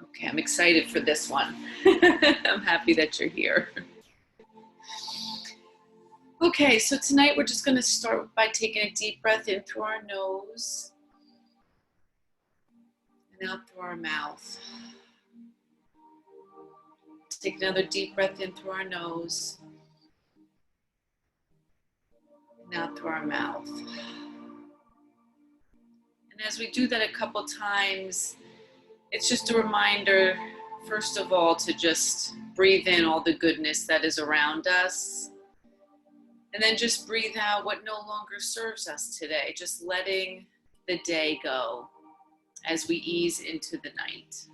Okay, I'm excited for this one. I'm happy that you're here. Okay, so tonight we're just going to start by taking a deep breath in through our nose and out through our mouth. Take another deep breath in through our nose and out through our mouth. And as we do that a couple times, it's just a reminder, first of all, to just breathe in all the goodness that is around us. And then just breathe out what no longer serves us today, just letting the day go as we ease into the night.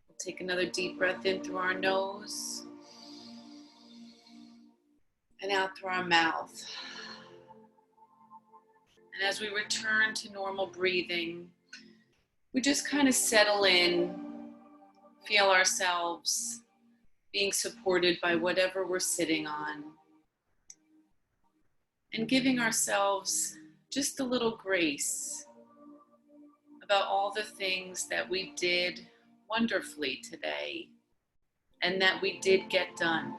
We'll take another deep breath in through our nose and out through our mouth. And as we return to normal breathing, we just kind of settle in, feel ourselves being supported by whatever we're sitting on, and giving ourselves just a little grace about all the things that we did wonderfully today and that we did get done.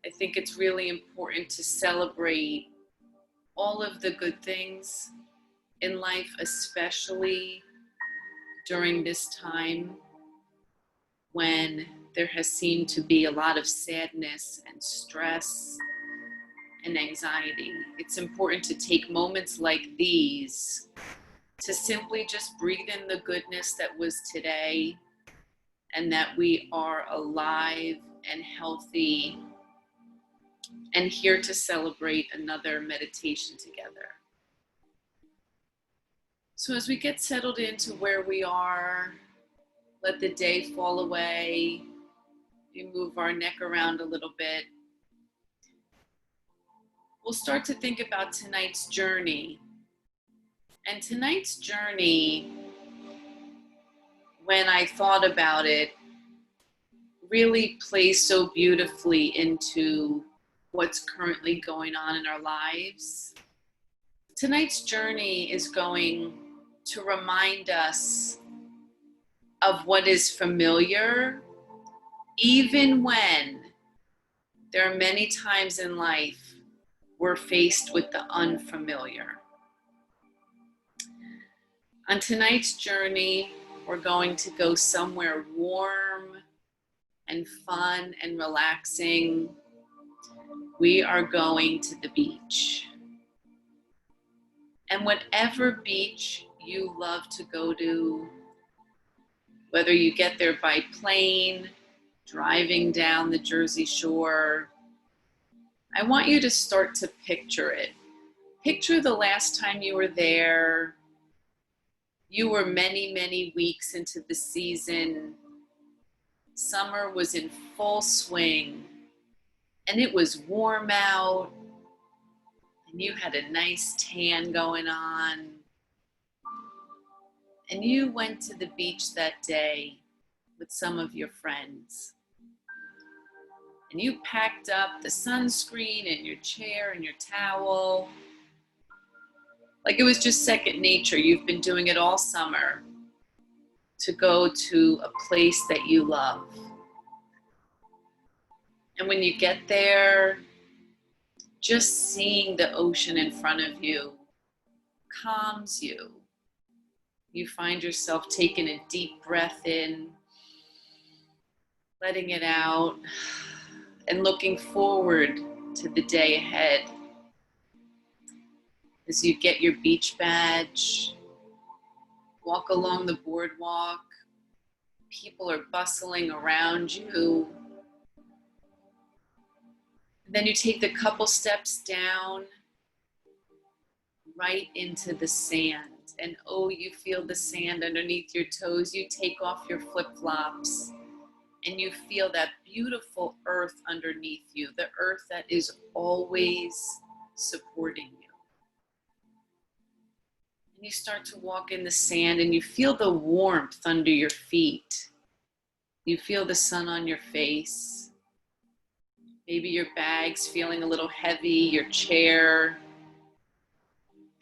I think it's really important to celebrate all of the good things in life, especially during this time when there has seemed to be a lot of sadness and stress and anxiety. It's important to take moments like these to simply just breathe in the goodness that was today and that we are alive and healthy and here to celebrate another meditation together. So as we get settled into where we are, let the day fall away. We move our neck around a little bit. We'll start to think about tonight's journey. And tonight's journey, when I thought about it, really plays so beautifully into what's currently going on in our lives. Tonight's journey is going to remind us of what is familiar, even when there are many times in life we're faced with the unfamiliar. On tonight's journey, we're going to go somewhere warm and fun and relaxing. We are going to the beach. And whatever beach you love to go to, whether you get there by plane, driving down the Jersey Shore, I want you to start to picture it. Picture the last time you were there. You were many, many weeks into the season. Summer was in full swing, and it was warm out, and you had a nice tan going on. And you went to the beach that day with some of your friends. And you packed up the sunscreen and your chair and your towel. Like it was just second nature. You've been doing it all summer to go to a place that you love. And when you get there, just seeing the ocean in front of you calms you. You find yourself taking a deep breath in, letting it out, and looking forward to the day ahead. As you get your beach badge, walk along the boardwalk, people are bustling around you. And then you take the couple steps down right into the sand. And oh, you feel the sand underneath your toes. You take off your flip-flops and you feel that beautiful earth underneath you, the earth that is always supporting you. And you start to walk in the sand and you feel the warmth under your feet. You feel the sun on your face. Maybe your bag's feeling a little heavy, your chair.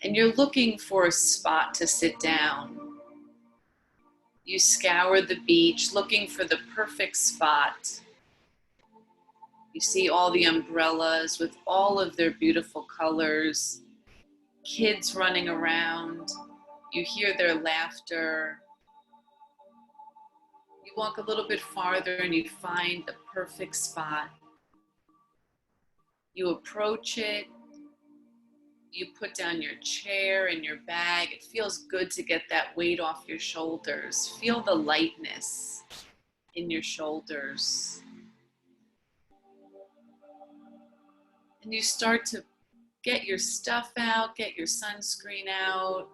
And you're looking for a spot to sit down. You scour the beach looking for the perfect spot. You see all the umbrellas with all of their beautiful colors, kids running around. You hear their laughter. You walk a little bit farther and you find the perfect spot. You approach it. You put down your chair and your bag. It feels good to get that weight off your shoulders. Feel the lightness in your shoulders. And you start to get your stuff out, get your sunscreen out.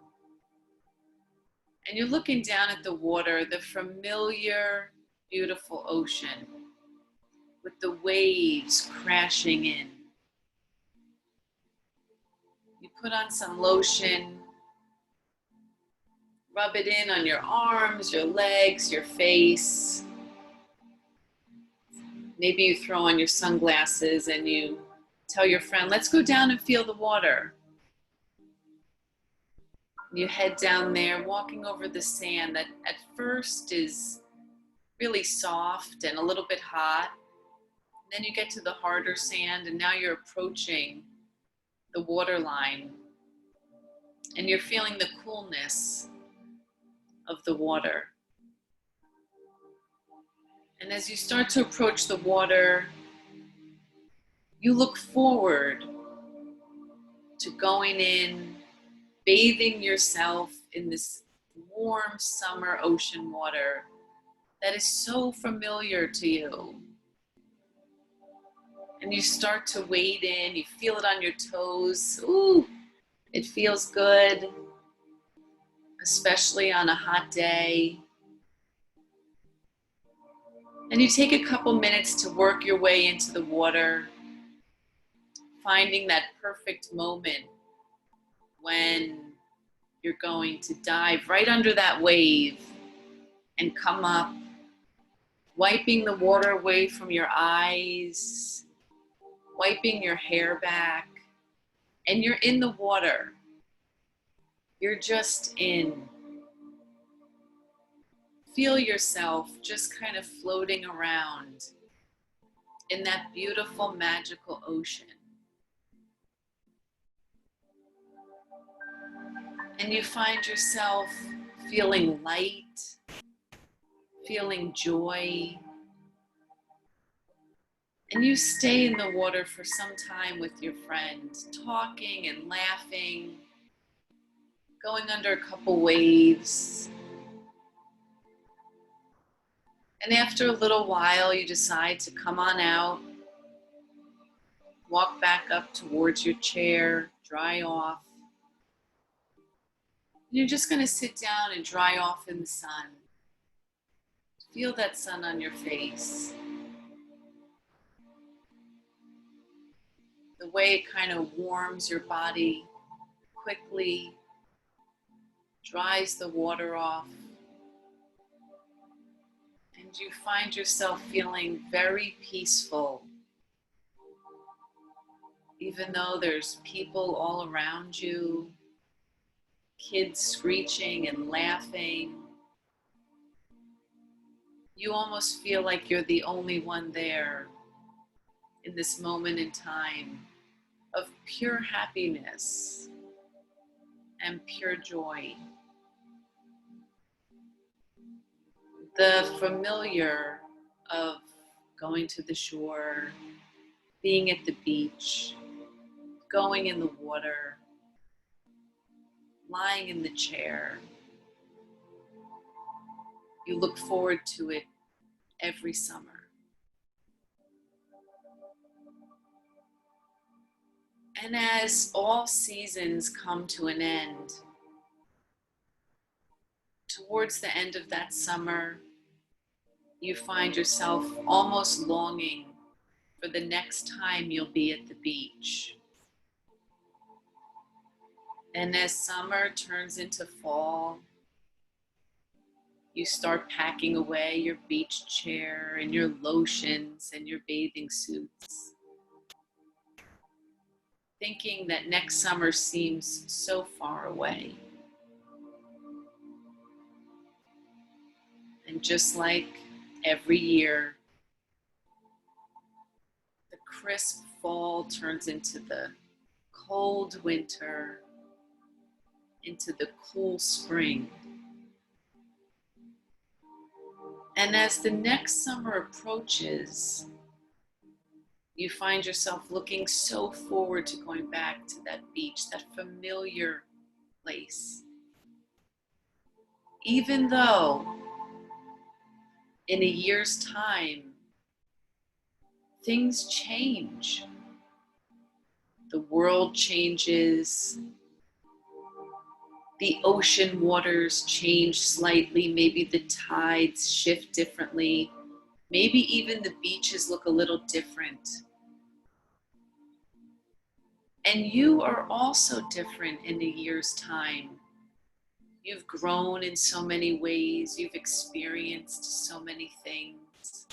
And you're looking down at the water, the familiar, beautiful ocean with the waves crashing in. You put on some lotion, rub it in on your arms, your legs, your face. Maybe you throw on your sunglasses and you tell your friend, let's go down and feel the water. You head down there, walking over the sand that at first is really soft and a little bit hot. Then you get to the harder sand and now you're approaching the water line and you're feeling the coolness of the water. And as you start to approach the water, you look forward to going in, bathing yourself in this warm summer ocean water that is so familiar to you. And you start to wade in, you feel it on your toes. Ooh, it feels good, especially on a hot day. And you take a couple minutes to work your way into the water, finding that perfect moment when you're going to dive right under that wave and come up, wiping the water away from your eyes, wiping your hair back, and you're in the water. You're just in. Feel yourself just kind of floating around in that beautiful, magical ocean. And you find yourself feeling light, feeling joy. And you stay in the water for some time with your friend, talking and laughing, going under a couple waves. And after a little while, you decide to come on out, walk back up towards your chair, dry off. You're just going to sit down and dry off in the sun. Feel that sun on your face. The way it kind of warms your body quickly, dries the water off. And you find yourself feeling very peaceful. Even though there's people all around you, kids screeching and laughing, you almost feel like you're the only one there in this moment in time of pure happiness and pure joy. The familiar of going to the shore, being at the beach, going in the water, lying in the chair. You look forward to it every summer. And as all seasons come to an end, towards the end of that summer, you find yourself almost longing for the next time you'll be at the beach. And as summer turns into fall, you start packing away your beach chair and your lotions and your bathing suits, thinking that next summer seems so far away. And just like every year, the crisp fall turns into the cold winter, into the cool spring. And as the next summer approaches, you find yourself looking so forward to going back to that beach, that familiar place. Even though in a year's time, things change. The world changes. The ocean waters change slightly. Maybe the tides shift differently. Maybe even the beaches look a little different. And you are also different in a year's time. You've grown in so many ways. You've experienced so many things.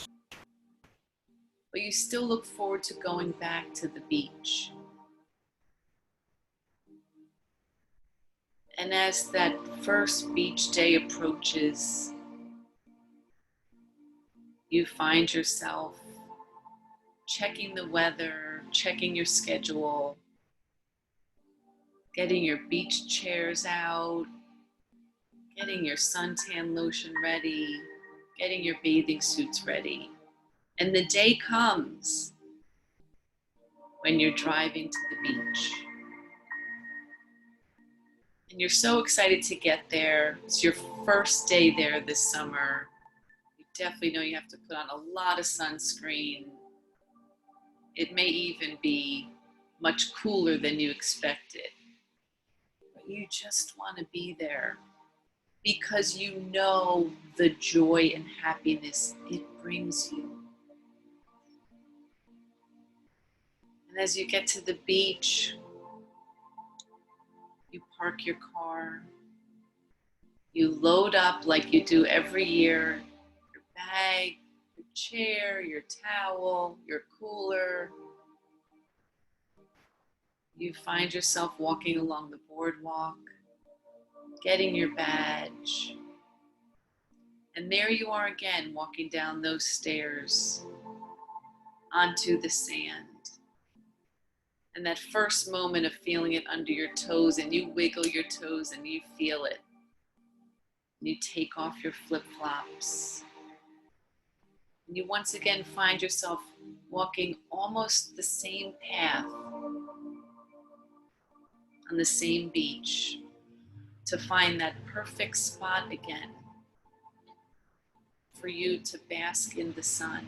But you still look forward to going back to the beach. And as that first beach day approaches, you find yourself checking the weather, checking your schedule, getting your beach chairs out, getting your suntan lotion ready, getting your bathing suits ready. And the day comes when you're driving to the beach. And you're so excited to get there. It's your first day there this summer. You definitely know you have to put on a lot of sunscreen. It may even be much cooler than you expected. But you just want to be there because you know the joy and happiness it brings you. And as you get to the beach, you park your car, you load up like you do every year, your bag, your chair, your towel, your cooler. You find yourself walking along the boardwalk, getting your badge. And there you are again, walking down those stairs onto the sand. And that first moment of feeling it under your toes, and you wiggle your toes and you feel it. And you take off your flip-flops. And you once again find yourself walking almost the same path on the same beach to find that perfect spot again for you to bask in the sun.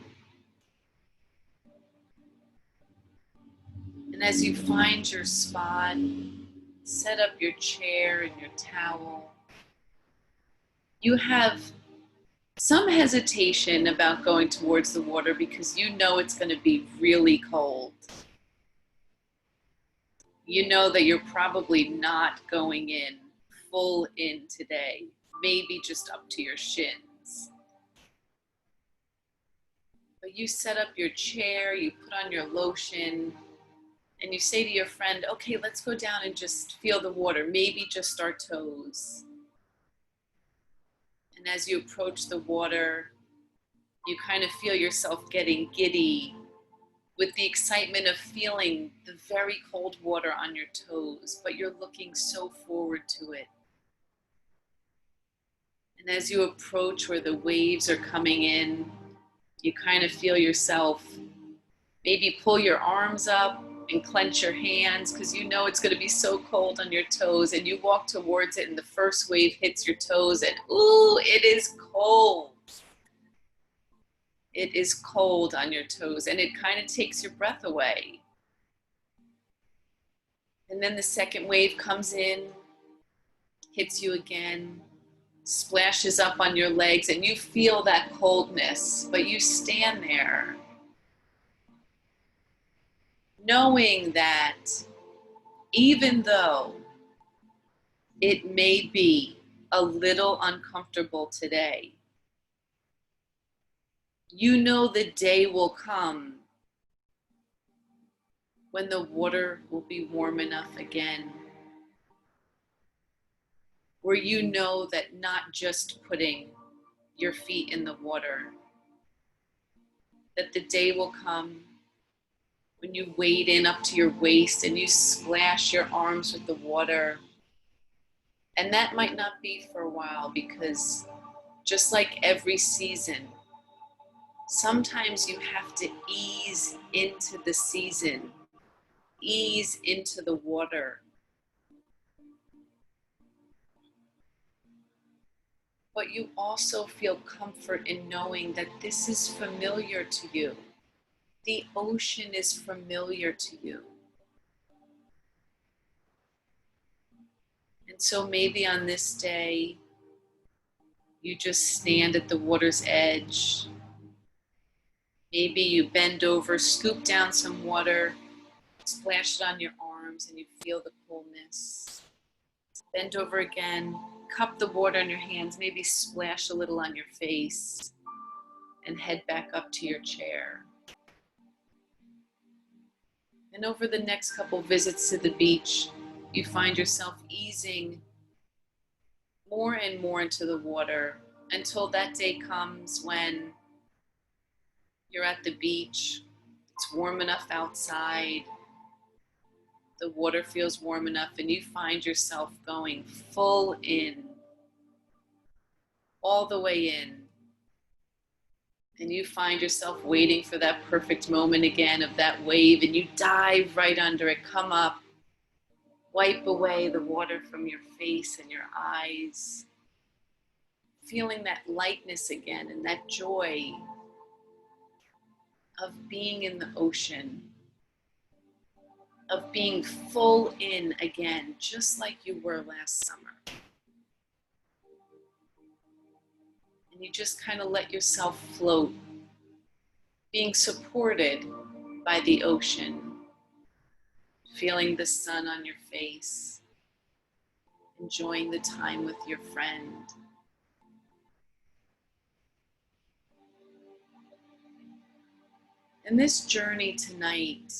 And as you find your spot, set up your chair and your towel, you have some hesitation about going towards the water because you know it's going to be really cold. You know that you're probably not going in full in today, maybe just up to your shins. But you set up your chair, you put on your lotion, and you say to your friend, okay, let's go down and just feel the water, maybe just our toes. And as you approach the water, you kind of feel yourself getting giddy with the excitement of feeling the very cold water on your toes, but you're looking so forward to it. And as you approach where the waves are coming in, you kind of feel yourself maybe pull your arms up and clench your hands because you know it's going to be so cold on your toes, and you walk towards it and the first wave hits your toes and ooh, it is cold. It is cold on your toes and it kind of takes your breath away. And then the second wave comes in, hits you again, splashes up on your legs, and you feel that coldness, but you stand there knowing that even though it may be a little uncomfortable today, you know the day will come when the water will be warm enough again, where you know that not just putting your feet in the water. That the day will come when you wade in up to your waist and you splash your arms with the water. And that might not be for a while, because just like every season, sometimes you have to ease into the season, ease into the water. But you also feel comfort in knowing that this is familiar to you. The ocean is familiar to you. And so maybe on this day, you just stand at the water's edge. Maybe you bend over, scoop down some water, splash it on your arms, and you feel the coolness. Bend over again, cup the water in your hands, maybe splash a little on your face, and head back up to your chair. And over the next couple visits to the beach, you find yourself easing more and more into the water until that day comes when you're at the beach. It's warm enough outside. The water feels warm enough, and you find yourself going full in, all the way in. And you find yourself waiting for that perfect moment again of that wave, and you dive right under it, come up, wipe away the water from your face and your eyes, feeling that lightness again and that joy of being in the ocean, of being full in again, just like you were last summer. And you just kind of let yourself float, being supported by the ocean, feeling the sun on your face, enjoying the time with your friend. And this journey tonight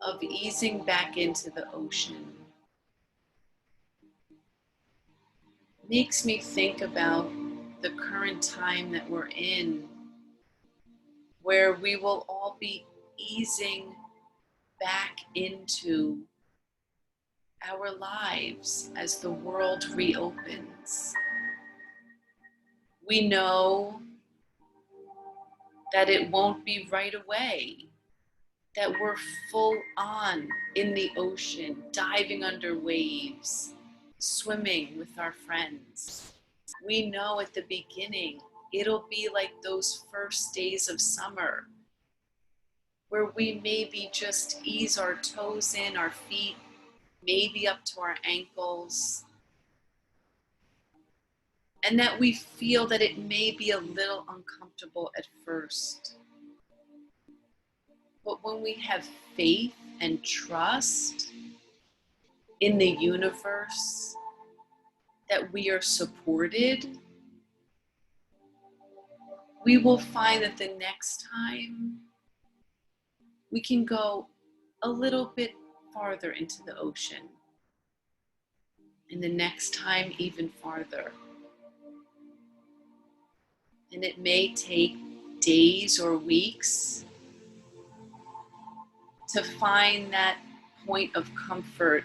of easing back into the ocean makes me think about the current time that we're in, where we will all be easing back into our lives as the world reopens. We know that it won't be right away, that we're full on in the ocean, diving under waves, swimming with our friends. We know at the beginning, it'll be like those first days of summer, where we maybe just ease our toes in, our feet, maybe up to our ankles, and that we feel that it may be a little uncomfortable at first. But when we have faith and trust in the universe, that we are supported, we will find that the next time we can go a little bit farther into the ocean, and the next time even farther. And it may take days or weeks to find that point of comfort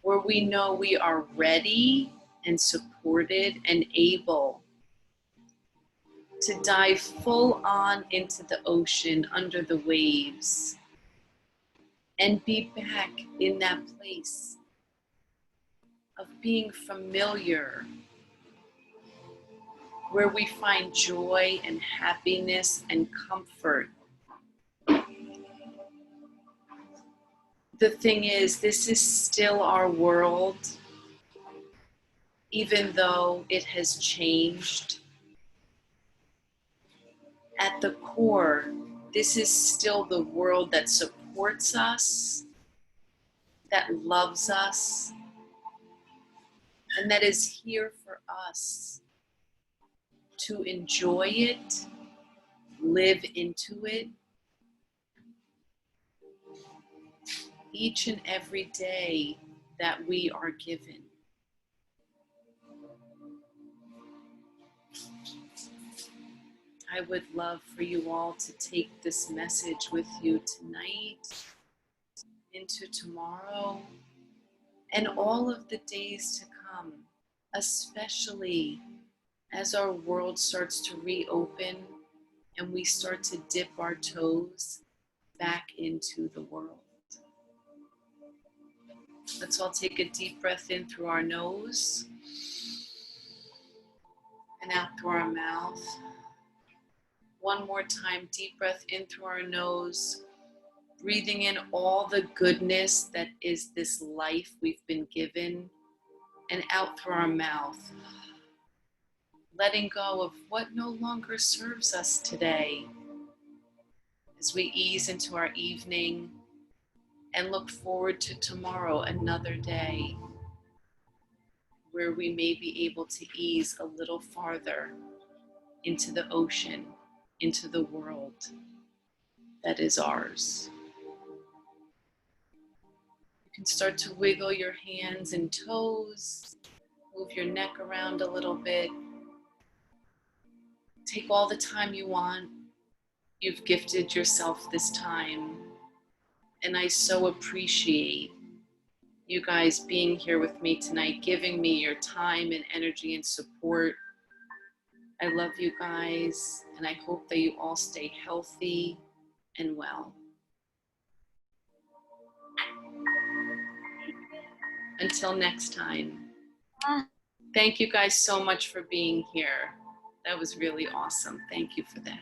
where we know we are ready and supported and able to dive full on into the ocean under the waves and be back in that place of being familiar, where we find joy and happiness and comfort. The thing is, this is still our world, even though it has changed. At the core, this is still the world that supports us, that loves us, and that is here for us to enjoy it, live into it, each and every day that we are given. I would love for you all to take this message with you tonight, into tomorrow, and all of the days to come, especially as our world starts to reopen and we start to dip our toes back into the world. Let's all take a deep breath in through our nose and out through our mouth. One more time, deep breath in through our nose, breathing in all the goodness that is this life we've been given, and out through our mouth, letting go of what no longer serves us today as we ease into our evening and look forward to tomorrow, another day where we may be able to ease a little farther into the ocean, into the world that is ours. You can start to wiggle your hands and toes, move your neck around a little bit. Take all the time you want. You've gifted yourself this time, and I so appreciate you guys being here with me tonight, giving me your time and energy and support. I love you guys, and I hope that you all stay healthy and well. Until next time. Thank you guys so much for being here. That was really awesome. Thank you for that.